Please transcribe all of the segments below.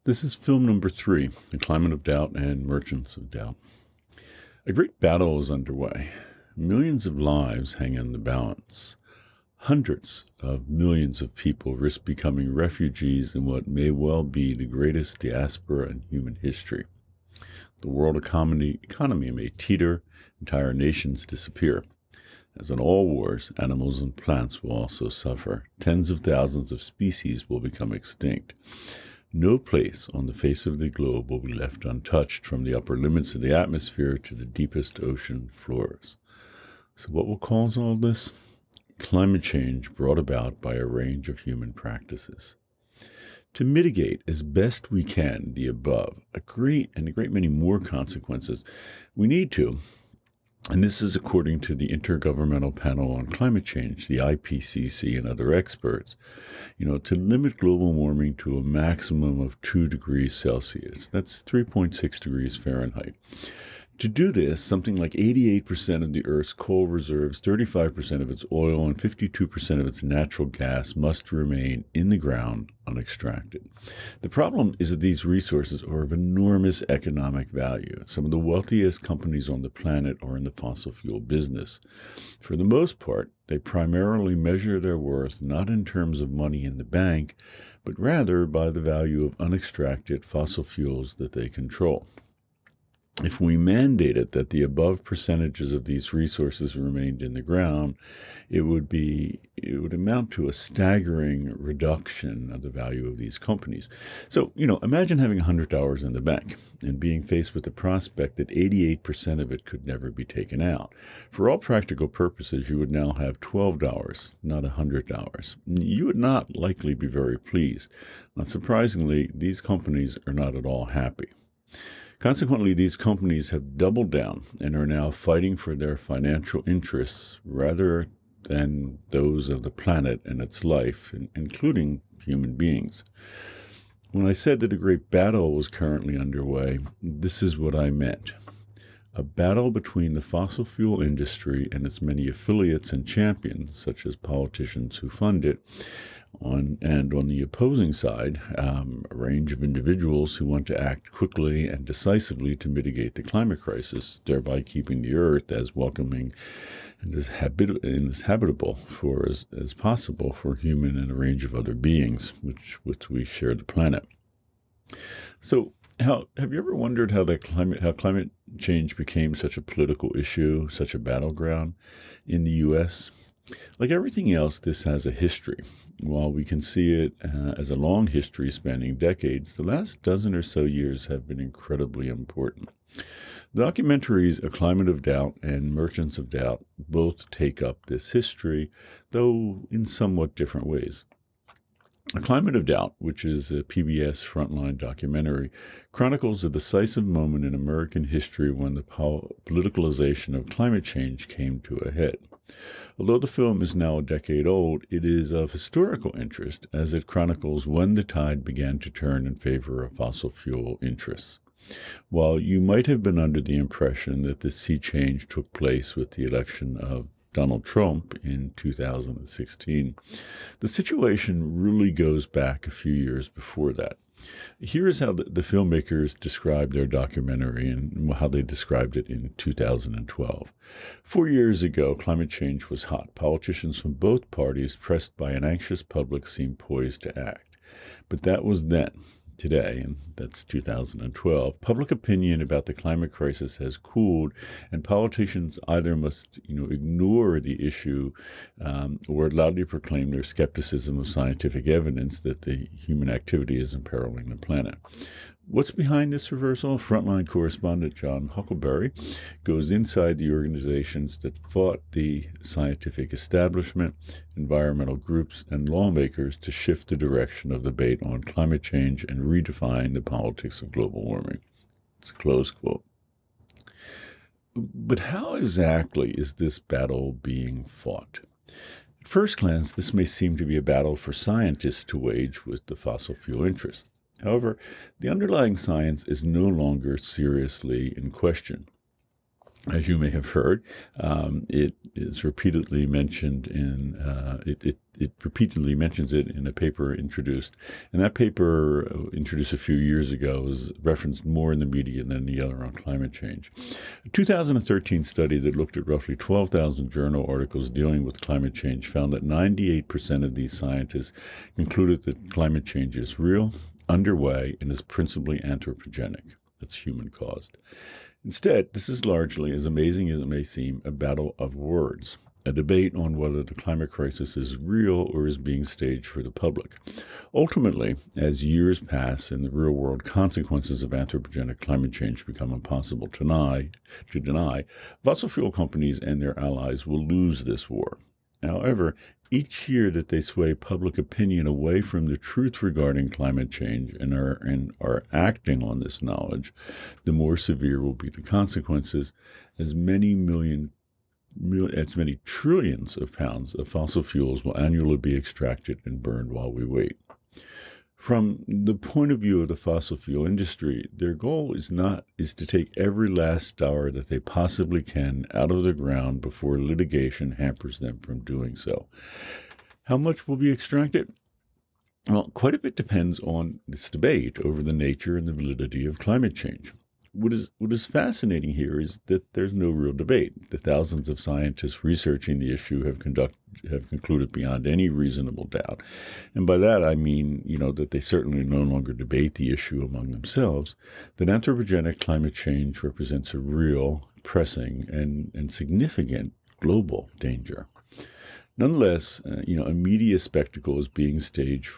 This is film number 3, The Climate of Doubt and Merchants of Doubt. A great battle is underway. Millions of lives hang in the balance. Hundreds of millions of people risk becoming refugees in what may well be the greatest diaspora in human history. The world economy may teeter, entire nations disappear. As in all wars, animals and plants will also suffer. Tens of thousands of species will become extinct. No place on the face of the globe will be left untouched, from the upper limits of the atmosphere to the deepest ocean floors. So what will cause all this? Climate change brought about by a range of human practices. To mitigate as best we can the above, a great many more consequences, we need to, and this is according to the Intergovernmental Panel on Climate Change, the IPCC, and other experts, to limit global warming to a maximum of 2 degrees Celsius. That's 3.6 degrees Fahrenheit. To do this, something like 88% of the Earth's coal reserves, 35% of its oil, and 52% of its natural gas must remain in the ground unextracted. The problem is that these resources are of enormous economic value. Some of the wealthiest companies on the planet are in the fossil fuel business. For the most part, they primarily measure their worth not in terms of money in the bank, but rather by the value of unextracted fossil fuels that they control. If we mandated that the above percentages of these resources remained in the ground, it would amount to a staggering reduction of the value of these companies. So, imagine having $100 in the bank and being faced with the prospect that 88% of it could never be taken out. For all practical purposes, you would now have $12, not $100. You would not likely be very pleased. Not surprisingly, these companies are not at all happy. Consequently, these companies have doubled down and are now fighting for their financial interests rather than those of the planet and its life, including human beings. When I said that a great battle was currently underway, this is what I meant. A battle between the fossil fuel industry and its many affiliates and champions, such as politicians who fund it, and on the opposing side, a range of individuals who want to act quickly and decisively to mitigate the climate crisis, thereby keeping the Earth as welcoming and as habitable as possible for human and a range of other beings which we share the planet. So, have you ever wondered how climate change became such a political issue, such a battleground in the U.S.? Like everything else, this has a history. While we can see it as a long history spanning decades, the last dozen or so years have been incredibly important. The documentaries A Climate of Doubt and Merchants of Doubt both take up this history, though in somewhat different ways. A Climate of Doubt, which is a PBS Frontline documentary, chronicles a decisive moment in American history when the politicalization of climate change came to a head. Although the film is now a decade old, it is of historical interest as it chronicles when the tide began to turn in favor of fossil fuel interests. While you might have been under the impression that this sea change took place with the election of Donald Trump in 2016, the situation really goes back a few years before that. Here is how the filmmakers described their documentary and how they described it in 2012. 4 years ago, climate change was hot. Politicians from both parties, pressed by an anxious public, seemed poised to act. But that was then. Today, and that's 2012, public opinion about the climate crisis has cooled, and politicians either must, ignore the issue or loudly proclaim their skepticism of scientific evidence that the human activity is imperiling the planet. What's behind this reversal? Frontline correspondent John Huckleberry goes inside the organizations that fought the scientific establishment, environmental groups, and lawmakers to shift the direction of debate on climate change and redefine the politics of global warming. It's a close quote. But how exactly is this battle being fought? At first glance, this may seem to be a battle for scientists to wage with the fossil fuel interest. However, the underlying science is no longer seriously in question. As you may have heard, it is repeatedly mentioned in it repeatedly mentions it in a paper introduced, and that paper introduced a few years ago was referenced more in the media than the other on climate change. A 2013 study that looked at roughly 12,000 journal articles dealing with climate change found that 98% of these scientists concluded that climate change is real, underway, and is principally anthropogenic. That's human-caused. Instead, this is largely, as amazing as it may seem, a battle of words, a debate on whether the climate crisis is real or is being staged for the public. Ultimately, as years pass and the real-world consequences of anthropogenic climate change become impossible to deny, fossil fuel companies and their allies will lose this war. However, each year that they sway public opinion away from the truth regarding climate change and are acting on this knowledge, the more severe will be the consequences, as many trillions of pounds of fossil fuels will annually be extracted and burned while we wait. From the point of view of the fossil fuel industry, their goal is to take every last dollar that they possibly can out of the ground before litigation hampers them from doing so. How much will be extracted? Well, quite a bit depends on this debate over the nature and the validity of climate change. What is fascinating here is that there's no real debate. The thousands of scientists researching the issue have concluded beyond any reasonable doubt. And by that I mean, that they certainly no longer debate the issue among themselves, that anthropogenic climate change represents a real, pressing, and significant global danger. Nonetheless, a media spectacle is being staged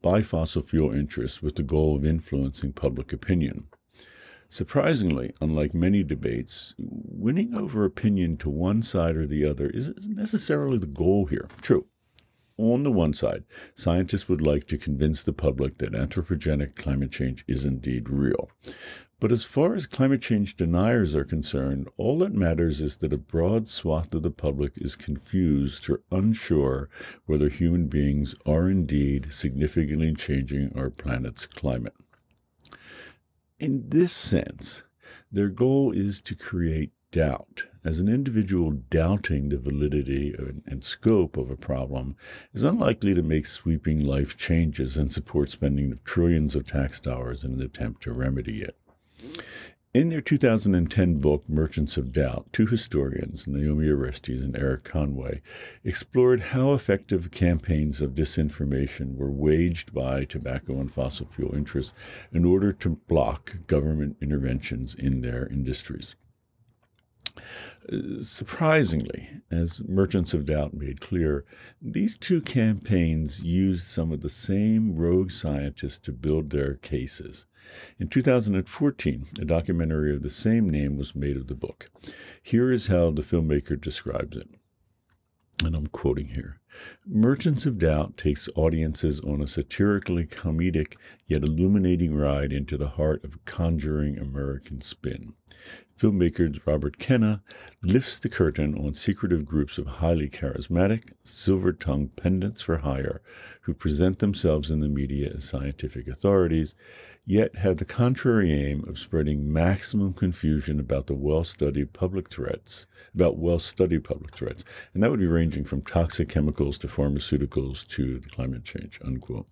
by fossil fuel interests with the goal of influencing public opinion. Surprisingly, unlike many debates, winning over opinion to one side or the other isn't necessarily the goal here. True. On the one side, scientists would like to convince the public that anthropogenic climate change is indeed real. But as far as climate change deniers are concerned, all that matters is that a broad swath of the public is confused or unsure whether human beings are indeed significantly changing our planet's climate. In this sense, their goal is to create doubt, as an individual doubting the validity and scope of a problem is unlikely to make sweeping life changes and support spending of trillions of tax dollars in an attempt to remedy it. In their 2010 book, Merchants of Doubt, two historians, Naomi Orestes and Eric Conway, explored how effective campaigns of disinformation were waged by tobacco and fossil fuel interests in order to block government interventions in their industries. Surprisingly, as Merchants of Doubt made clear, these two campaigns used some of the same rogue scientists to build their cases. In 2014, a documentary of the same name was made of the book. Here is how the filmmaker describes it, and I'm quoting here. Merchants of Doubt takes audiences on a satirically comedic yet illuminating ride into the heart of conjuring American spin. Filmmaker Robert Kenna lifts the curtain on secretive groups of highly charismatic, silver-tongued pedants for hire who present themselves in the media as scientific authorities, yet have the contrary aim of spreading maximum confusion about well-studied public threats, and that would be ranging from toxic chemicals to pharmaceuticals to climate change, unquote.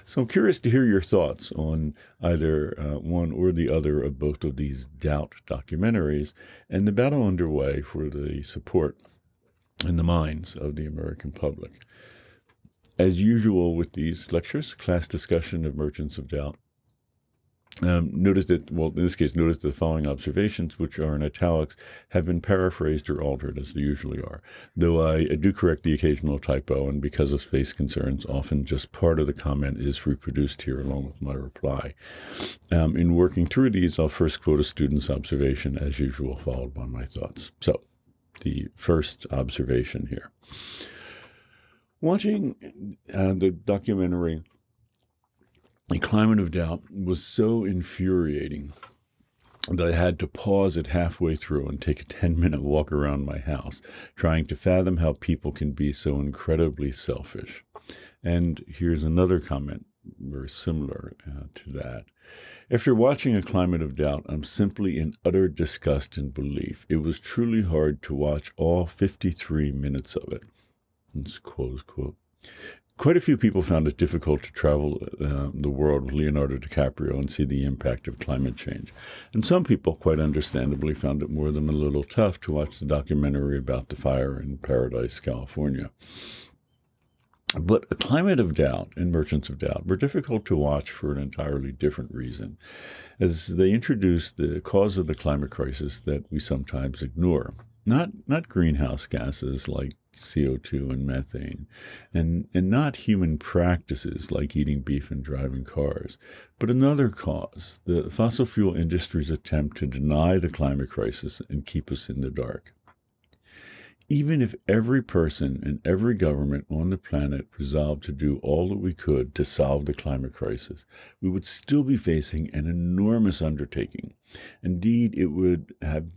So I'm curious to hear your thoughts on either one or the other of both of these doubt documentaries and the battle underway for the support in the minds of the American public. As usual with these lectures, class discussion of Merchants of Doubt. Notice that the following observations, which are in italics, have been paraphrased or altered, as they usually are, though I do correct the occasional typo, and because of space concerns, often just part of the comment is reproduced here along with my reply. In working through these, I'll first quote a student's observation, as usual, followed by my thoughts. So, the first observation here. Watching the documentary The Climate of Doubt was so infuriating that I had to pause it halfway through and take a 10-minute walk around my house, trying to fathom how people can be so incredibly selfish. And here's another comment very similar to that. After watching A Climate of Doubt, I'm simply in utter disgust and belief. It was truly hard to watch all 53 minutes of it. It's close quote. Quite a few people found it difficult to travel the world with Leonardo DiCaprio and see the impact of climate change. And some people, quite understandably, found it more than a little tough to watch the documentary about the fire in Paradise, California. But A Climate of Doubt and Merchants of Doubt were difficult to watch for an entirely different reason, as they introduced the cause of the climate crisis that we sometimes ignore. Not greenhouse gases like CO2 and methane, and not human practices like eating beef and driving cars, but another cause, the fossil fuel industry's attempt to deny the climate crisis and keep us in the dark. Even if every person and every government on the planet resolved to do all that we could to solve the climate crisis, we would still be facing an enormous undertaking. Indeed, it would have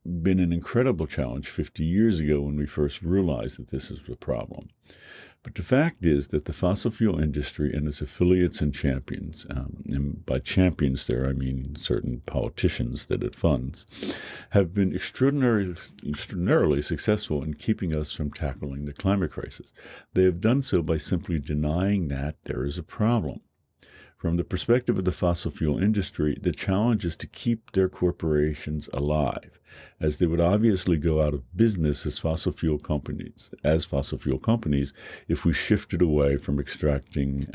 been an incredible challenge 50 years ago when we first realized that this is the problem. But the fact is that the fossil fuel industry and its affiliates and champions, and by champions there I mean certain politicians that it funds, have been extraordinarily successful in keeping us from tackling the climate crisis. They have done so by simply denying that there is a problem. From the perspective of the fossil fuel industry, the challenge is to keep their corporations alive, as they would obviously go out of business as fossil fuel companies if we shifted away from extracting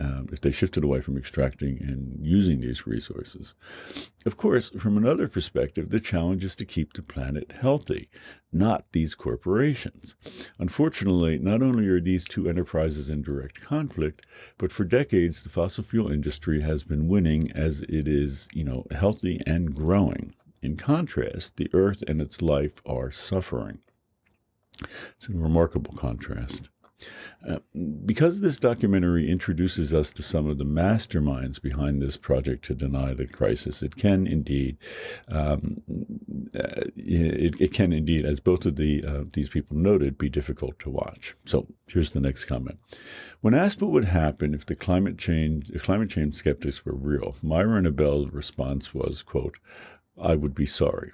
and using these resources. Of course, from another perspective, the challenge is to keep the planet healthy, not these corporations. Unfortunately, not only are these two enterprises in direct conflict, but for decades the fossil fuel industry has been winning as it is, healthy and growing. In contrast, the earth and its life are suffering. It's a remarkable contrast. Because this documentary introduces us to some of the masterminds behind this project to deny the crisis, it can indeed, as both of these people noted, be difficult to watch. So here's the next comment. When asked what would happen if climate change skeptics were real, Myron Abell's response was, quote, "I would be sorry."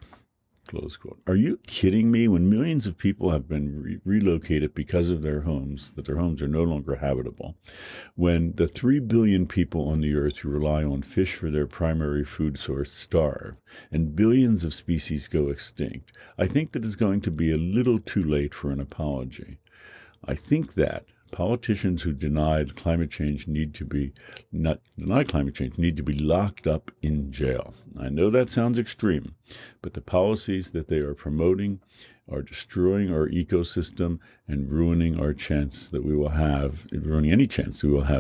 Close quote. Are you kidding me? When millions of people have been relocated because of their homes are no longer habitable, when the 3 billion people on the earth who rely on fish for their primary food source starve, and billions of species go extinct, I think that it's going to be a little too late for an apology. I think that politicians who deny climate change need to be locked up in jail. I know that sounds extreme, but the policies that they are promoting are destroying our ecosystem and ruining any chance that we will have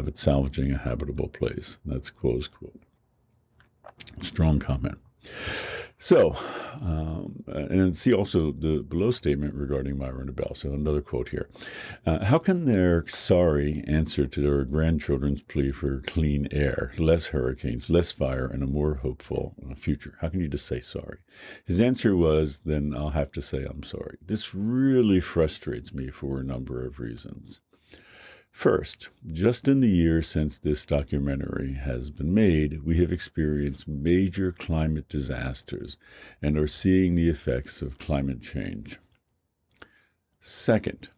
at salvaging a habitable place. That's close quote. Strong comment. So, and see also the below statement regarding Myron Abell. So another quote here. How can their sorry answer to their grandchildren's plea for clean air, less hurricanes, less fire, and a more hopeful future? How can you just say sorry? His answer was, then I'll have to say I'm sorry. This really frustrates me for a number of reasons. First, just in the years since this documentary has been made, we have experienced major climate disasters and are seeing the effects of climate change. Second,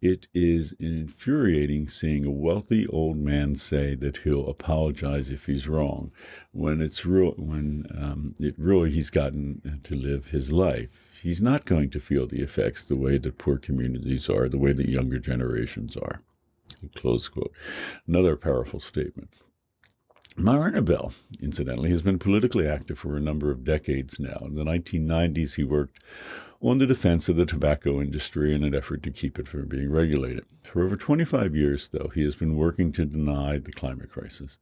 it is infuriating seeing a wealthy old man say that he'll apologize if he's wrong, when he's gotten to live his life. He's not going to feel the effects the way that poor communities are, the way that younger generations are. Close quote. Another powerful statement. Myron Abell, incidentally, has been politically active for a number of decades now. In the 1990s, he worked on the defense of the tobacco industry in an effort to keep it from being regulated. For over 25 years, though, he has been working to deny the climate crisis.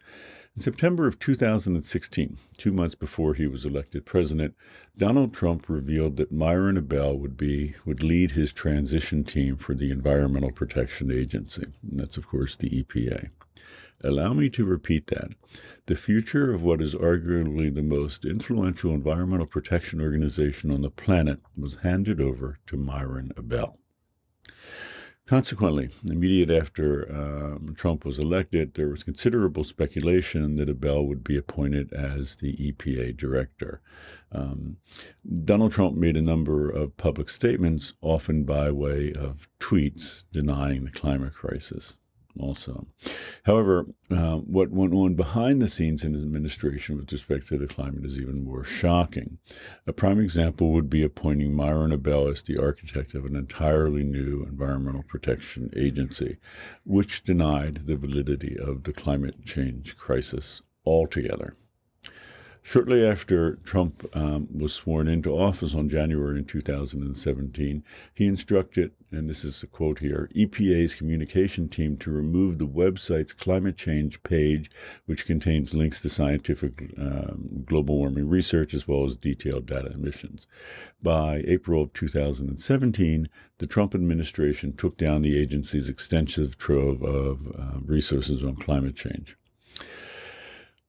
In September of 2016, 2 months before he was elected president, Donald Trump revealed that Myron Abell would lead his transition team for the Environmental Protection Agency. And that's, of course, the EPA. Allow me to repeat that. The future of what is arguably the most influential environmental protection organization on the planet was handed over to Myron Abell. Consequently, immediate after Trump was elected, there was considerable speculation that Abell would be appointed as the EPA director. Donald Trump made a number of public statements, often by way of tweets, denying the climate crisis also. However, what went on behind the scenes in his administration with respect to the climate is even more shocking. A prime example would be appointing Myron Abell as the architect of an entirely new environmental protection agency, which denied the validity of the climate change crisis altogether. Shortly after Trump was sworn into office on January 2017, he instructed, and this is a quote here, EPA's communication team to remove the website's climate change page, which contains links to scientific global warming research as well as detailed data emissions. By April of 2017, the Trump administration took down the agency's extensive trove of resources on climate change.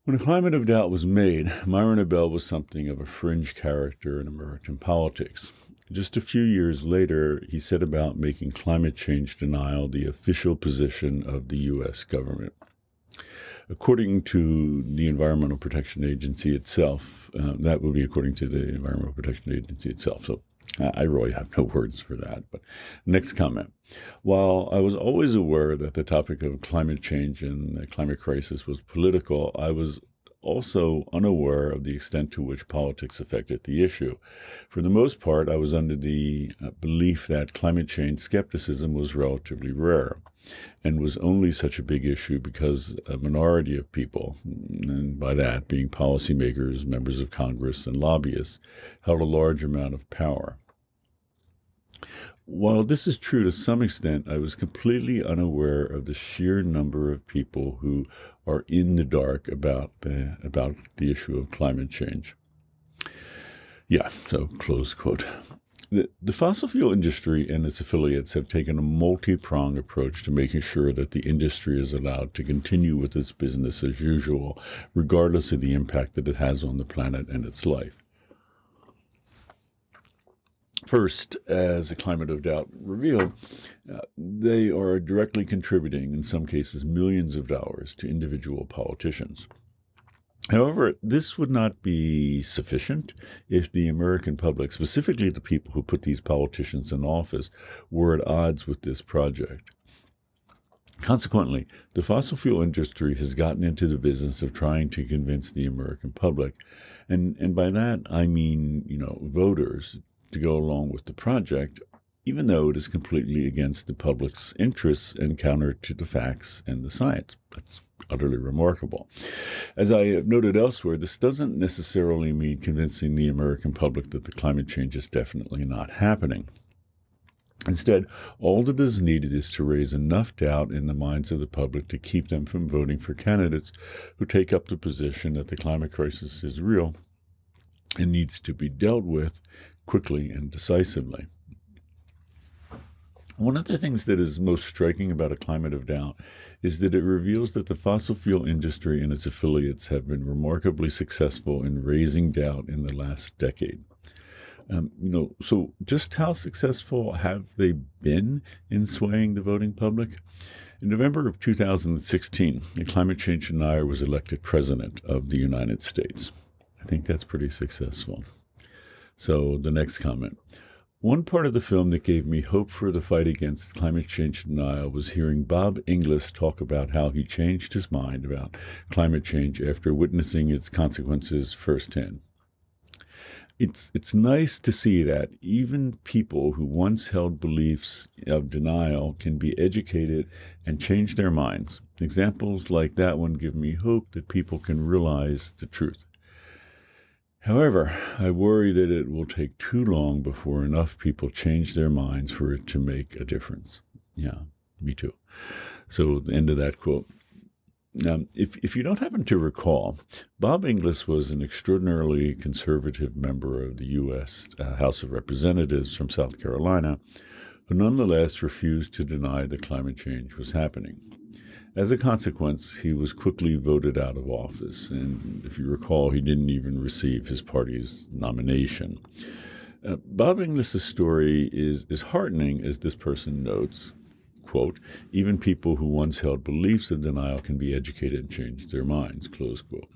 When A Climate of Doubt was made, Myron Abell was something of a fringe character in American politics. Just a few years later, he set about making climate change denial the official position of the U.S. government. According to the Environmental Protection Agency itself, that would be according to the Environmental Protection Agency itself, so I really have no words for that. But next comment. While I was always aware that the topic of climate change and the climate crisis was political, I was also unaware of the extent to which politics affected the issue. For the most part, I was under the belief that climate change skepticism was relatively rare and was only such a big issue because a minority of people, and by that being policymakers, members of Congress, and lobbyists, held a large amount of power. While this is true to some extent, I was completely unaware of the sheer number of people who are in the dark about the issue of climate change. Yeah, so close quote. The fossil fuel industry and its affiliates have taken a multi-pronged approach to making sure that the industry is allowed to continue with its business as usual, regardless of the impact that it has on the planet and its life. First, as A Climate of Doubt revealed, they are directly contributing, in some cases, millions of dollars to individual politicians. However, this would not be sufficient if the American public, specifically the people who put these politicians in office, were at odds with this project. Consequently, the fossil fuel industry has gotten into the business of trying to convince the American public, and by that I mean, voters, to go along with the project, even though it is completely against the public's interests and counter to the facts and the science. That's utterly remarkable. As I have noted elsewhere, this doesn't necessarily mean convincing the American public that the climate change is definitely not happening. Instead, all that is needed is to raise enough doubt in the minds of the public to keep them from voting for candidates who take up the position that the climate crisis is real and needs to be dealt with quickly and decisively. One of the things that is most striking about A Climate of Doubt is that it reveals that the fossil fuel industry and its affiliates have been remarkably successful in raising doubt in the last decade. So just how successful have they been in swaying the voting public? In November of 2016, a climate change denier was elected president of the United States. I think that's pretty successful. So the next comment. One part of the film that gave me hope for the fight against climate change denial was hearing Bob Inglis talk about how he changed his mind about climate change after witnessing its consequences firsthand. It's nice to see that even people who once held beliefs of denial can be educated and change their minds. Examples like that one give me hope that people can realize the truth. However, I worry that it will take too long before enough people change their minds for it to make a difference. Yeah, me too. So the end of that quote. Now, if you don't happen to recall, Bob Inglis was an extraordinarily conservative member of the U.S. House of Representatives from South Carolina, who nonetheless refused to deny that climate change was happening. As a consequence, he was quickly voted out of office, and if you recall, he didn't even receive his party's nomination. Bob Inglis' story is heartening, as this person notes. quote, even people who once held beliefs in denial can be educated and change their minds, close quote.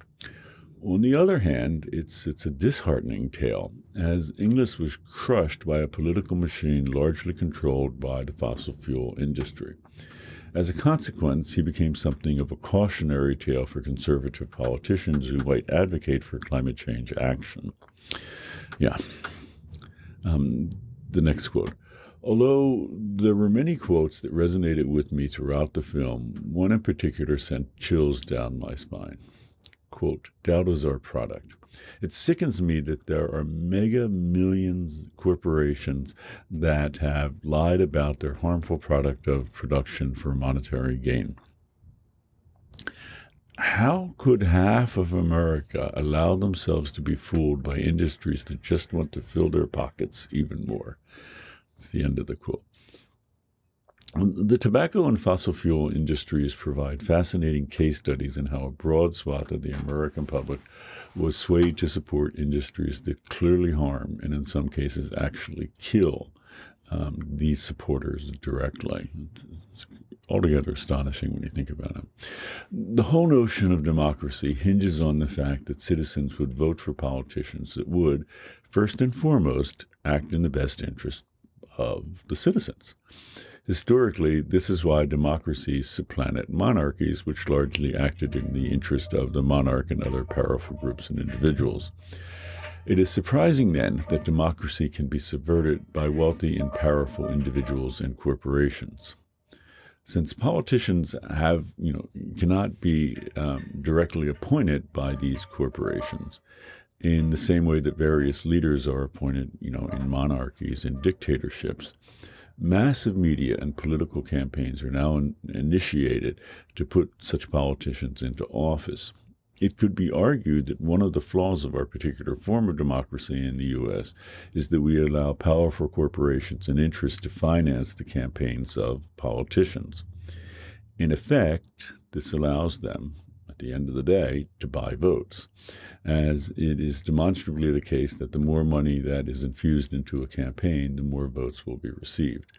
On the other hand, it's a disheartening tale, as Inglis was crushed by a political machine largely controlled by the fossil fuel industry. As a consequence, he became something of a cautionary tale for conservative politicians who might advocate for climate change action. Yeah. The next quote. Although there were many quotes that resonated with me throughout the film, one in particular sent chills down my spine. Quote, doubt is our product. It sickens me that there are mega millions corporations that have lied about their harmful product of production for monetary gain. How could half of America allow themselves to be fooled by industries that just want to fill their pockets even more? It's the end of the quote. The tobacco and fossil fuel industries provide fascinating case studies in how a broad swath of the American public was swayed to support industries that clearly harm and in some cases actually kill these supporters directly. It's altogether astonishing when you think about it. The whole notion of democracy hinges on the fact that citizens would vote for politicians that would, first and foremost, act in the best interest of the citizens. Historically, this is why democracies supplanted monarchies, which largely acted in the interest of the monarch and other powerful groups and individuals. It is surprising, then, that democracy can be subverted by wealthy and powerful individuals and corporations. Since politicians cannot be directly appointed by these corporations, in the same way that various leaders are appointed, in monarchies and dictatorships, massive media and political campaigns are now initiated to put such politicians into office. It could be argued that one of the flaws of our particular form of democracy in the U.S. is that we allow powerful corporations and interests to finance the campaigns of politicians. In effect, this allows them, at the end of the day, to buy votes, as it is demonstrably the case that the more money that is infused into a campaign, the more votes will be received.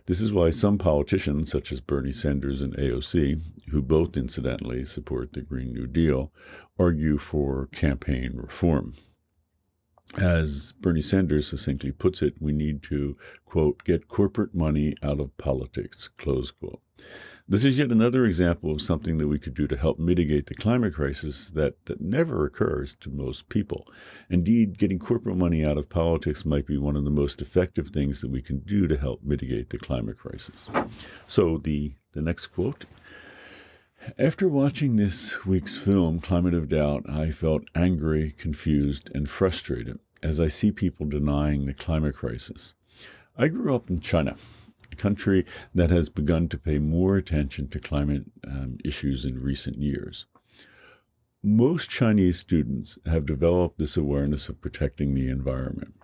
This is why some politicians, such as Bernie Sanders and AOC, who both incidentally support the Green New Deal, argue for campaign reform. As Bernie Sanders succinctly puts it, we need to, quote, get corporate money out of politics, close quote. This is yet another example of something that we could do to help mitigate the climate crisis that never occurs to most people. Indeed, getting corporate money out of politics might be one of the most effective things that we can do to help mitigate the climate crisis. So the next quote. After watching this week's film, Climate of Doubt, I felt angry, confused, and frustrated as I see people denying the climate crisis. I grew up in China, a country that has begun to pay more attention to climate issues in recent years. Most Chinese students have developed this awareness of protecting the environment.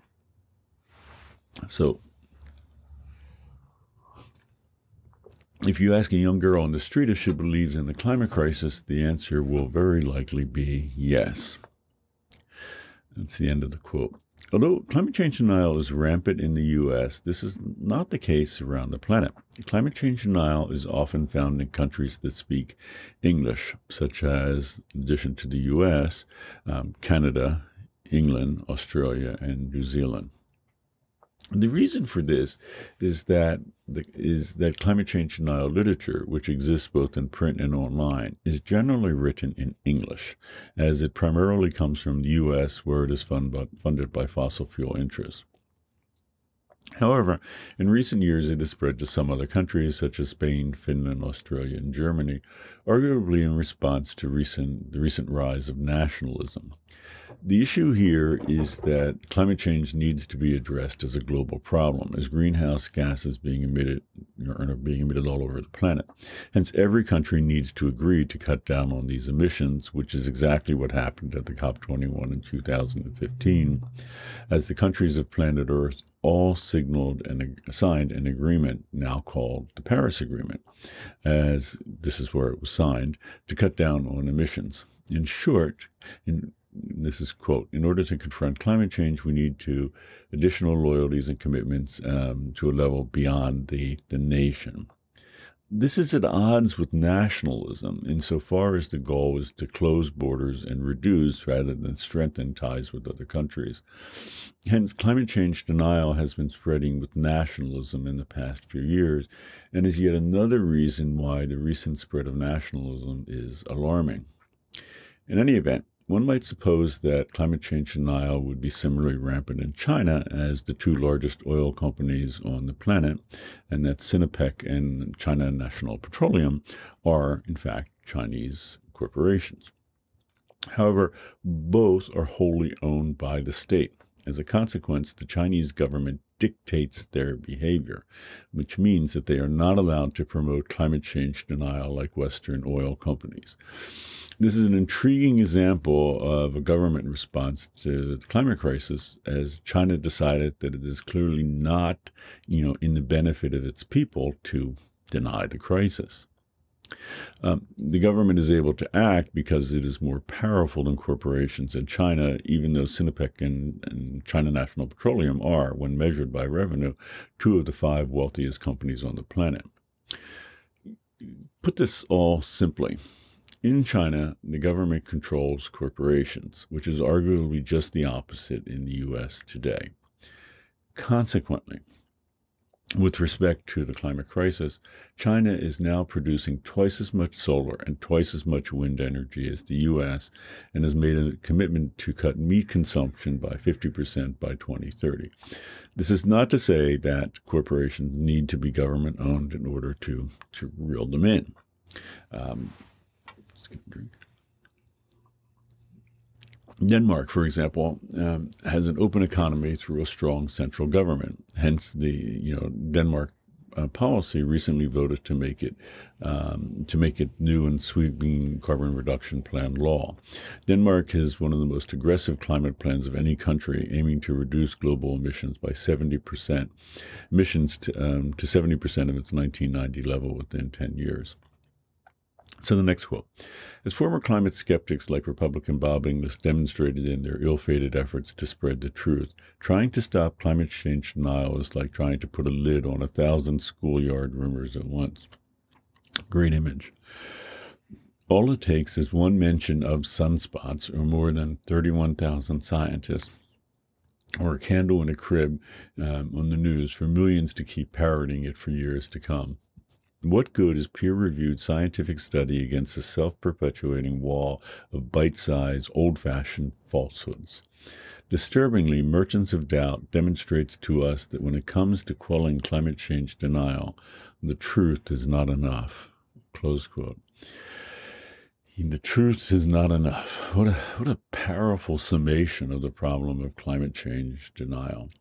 So, if you ask a young girl on the street if she believes in the climate crisis, the answer will very likely be yes. That's the end of the quote. Although climate change denial is rampant in the U.S., this is not the case around the planet. Climate change denial is often found in countries that speak English, such as, in addition to the U.S., Canada, England, Australia, and New Zealand. The reason for this is that climate change denial literature, which exists both in print and online, is generally written in English, as it primarily comes from the U.S., where it is funded by fossil fuel interests. However, in recent years it has spread to some other countries, such as Spain, Finland, Australia, and Germany, arguably in response to the recent rise of nationalism. The issue here is that climate change needs to be addressed as a global problem, as greenhouse gases being emitted all over the planet. Hence, every country needs to agree to cut down on these emissions, which is exactly what happened at the COP21 in 2015, as the countries of planet Earth all signaled and signed an agreement now called the Paris Agreement, as this is where it was signed, to cut down on emissions. In short, this is quote, in order to confront climate change, we need to additional loyalties and commitments to a level beyond the nation. This is at odds with nationalism insofar as the goal is to close borders and reduce rather than strengthen ties with other countries. Hence, climate change denial has been spreading with nationalism in the past few years, and is yet another reason why the recent spread of nationalism is alarming. In any event, one might suppose that climate change denial would be similarly rampant in China as the two largest oil companies on the planet, and that Sinopec and China National Petroleum are, in fact, Chinese corporations. However, both are wholly owned by the state. As a consequence, the Chinese government dictates their behavior, which means that they are not allowed to promote climate change denial like Western oil companies. This is an intriguing example of a government response to the climate crisis, as China decided that it is clearly not, in the benefit of its people to deny the crisis. The government is able to act because it is more powerful than corporations in China, even though Sinopec and China National Petroleum are, when measured by revenue, two of the 5 wealthiest companies on the planet. Put this all simply. In China, the government controls corporations, which is arguably just the opposite in the U.S. today. Consequently, with respect to the climate crisis, China is now producing twice as much solar and twice as much wind energy as the U.S. and has made a commitment to cut meat consumption by 50% by 2030. This is not to say that corporations need to be government-owned in order to reel them in. Let's get a drink. Denmark, for example, has an open economy through a strong central government. Hence, the Denmark policy recently voted to make it new and sweeping carbon reduction plan law. Denmark has one of the most aggressive climate plans of any country, aiming to reduce global emissions by 70%, emissions to 70% of its 1990 level within 10 years. So the next quote. As former climate skeptics like Republican Bob Inglis demonstrated in their ill-fated efforts to spread the truth, trying to stop climate change denial is like trying to put a lid on 1,000 schoolyard rumors at once. Great image. All it takes is one mention of sunspots, or more than 31,000 scientists, or a candle in a crib on the news for millions to keep parroting it for years to come. What good is peer-reviewed scientific study against a self-perpetuating wall of bite-sized, old-fashioned falsehoods? Disturbingly, Merchants of Doubt demonstrates to us that when it comes to quelling climate change denial, the truth is not enough. Close quote. The truth is not enough. What a powerful summation of the problem of climate change denial.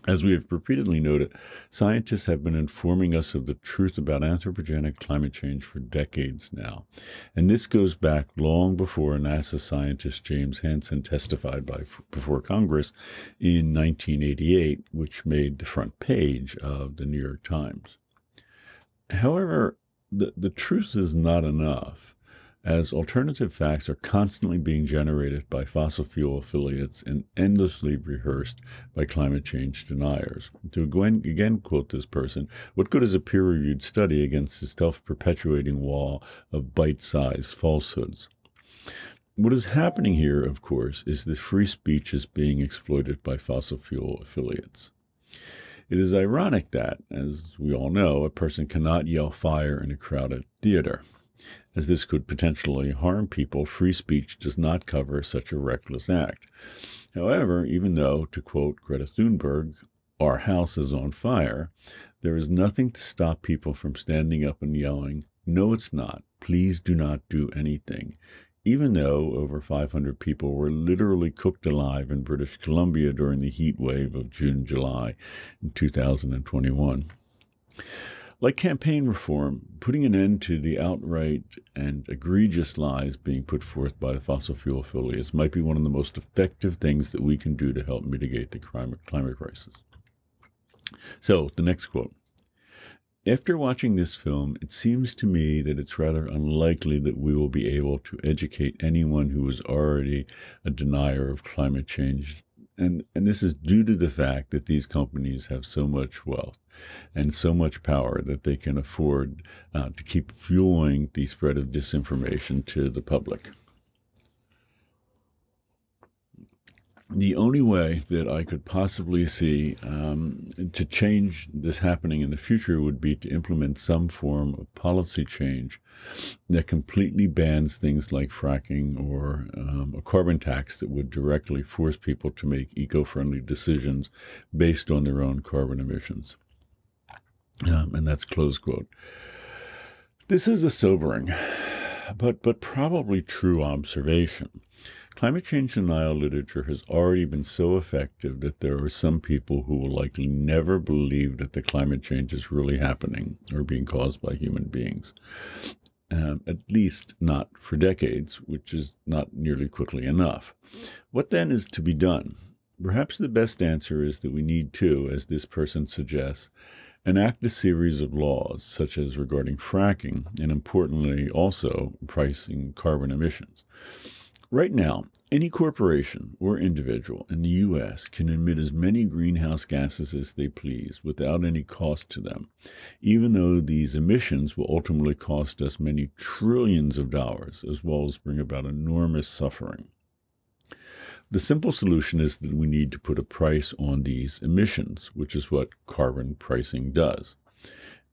As we have repeatedly noted, scientists have been informing us of the truth about anthropogenic climate change for decades now. And this goes back long before NASA scientist James Hansen testified before Congress in 1988, which made the front page of the New York Times. However, the truth is not enough, as alternative facts are constantly being generated by fossil fuel affiliates and endlessly rehearsed by climate change deniers. To again quote this person, what good is a peer-reviewed study against a self-perpetuating wall of bite-sized falsehoods? What is happening here, of course, is that free speech is being exploited by fossil fuel affiliates. It is ironic that, as we all know, a person cannot yell fire in a crowded theater. As this could potentially harm people, free speech does not cover such a reckless act. However, even though, to quote Greta Thunberg, our house is on fire, there is nothing to stop people from standing up and yelling, no, it's not. Please do not do anything. Even though over 500 people were literally cooked alive in British Columbia during the heat wave of June-July in 2021. Like campaign reform, putting an end to the outright and egregious lies being put forth by the fossil fuel affiliates might be one of the most effective things that we can do to help mitigate the climate crisis. So, the next quote. After watching this film, it seems to me that it's rather unlikely that we will be able to educate anyone who is already a denier of climate change And this is due to the fact that these companies have so much wealth and so much power that they can afford to keep fueling the spread of disinformation to the public. The only way that I could possibly see to change this happening in the future would be to implement some form of policy change that completely bans things like fracking or a carbon tax that would directly force people to make eco-friendly decisions based on their own carbon emissions. And that's close quote. This is a sobering, but probably true observation. Climate change denial literature has already been so effective that there are some people who will likely never believe that the climate change is really happening or being caused by human beings. At least not for decades, which is not nearly quickly enough. What then is to be done? Perhaps the best answer is that we need to, as this person suggests, enact a series of laws, such as regarding fracking and, importantly, also pricing carbon emissions. Right now, any corporation or individual in the U.S. can emit as many greenhouse gases as they please without any cost to them, even though these emissions will ultimately cost us many trillions of dollars, as well as bring about enormous suffering. The simple solution is that we need to put a price on these emissions, which is what carbon pricing does.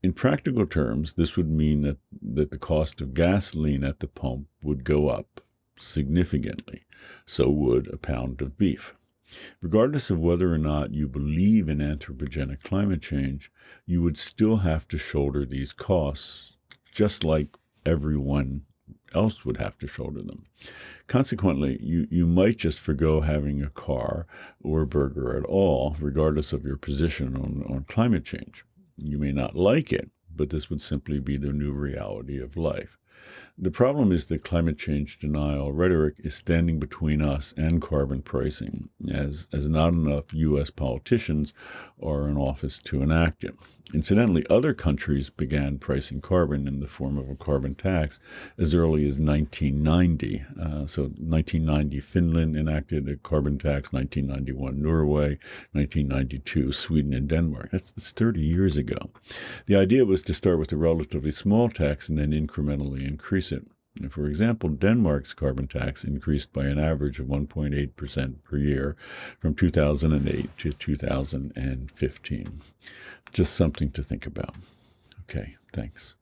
In practical terms, this would mean that the cost of gasoline at the pump would go up significantly. So would a pound of beef. Regardless of whether or not you believe in anthropogenic climate change, you would still have to shoulder these costs, just like everyone else would have to shoulder them. Consequently, you might just forgo having a car or a burger at all, regardless of your position on climate change. You may not like it, but this would simply be the new reality of life. The problem is that climate change denial rhetoric is standing between us and carbon pricing, as not enough U.S. politicians are in office to enact it. Incidentally, other countries began pricing carbon in the form of a carbon tax as early as 1990. So 1990, Finland enacted a carbon tax, 1991, Norway, 1992, Sweden and Denmark. That's 30 years ago. The idea was to start with a relatively small tax and then incrementally increase it. For example, Denmark's carbon tax increased by an average of 1.8% per year from 2008 to 2015. Just something to think about. Okay, thanks.